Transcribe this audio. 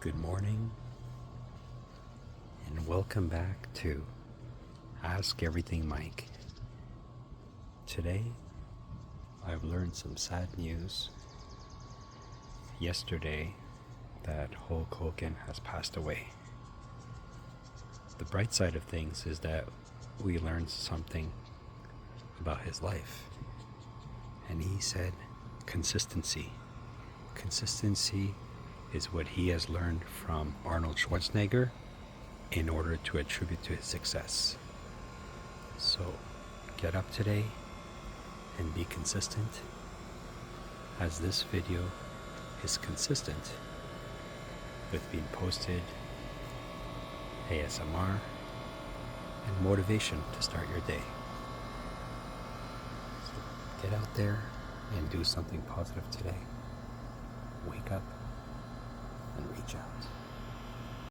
Good morning, and welcome back to Ask Everything Mike. Today, I've learned some sad news yesterday that Hulk Hogan has passed away. The bright side of things is that we learned something about his life, and he said consistency. Consistency is what he has learned from Arnold Schwarzenegger in order to attribute to his success. So get up today and be consistent, as this video is consistent with being posted, ASMR, and motivation to start your day. So get out there and do something positive today. Wake up and reach out.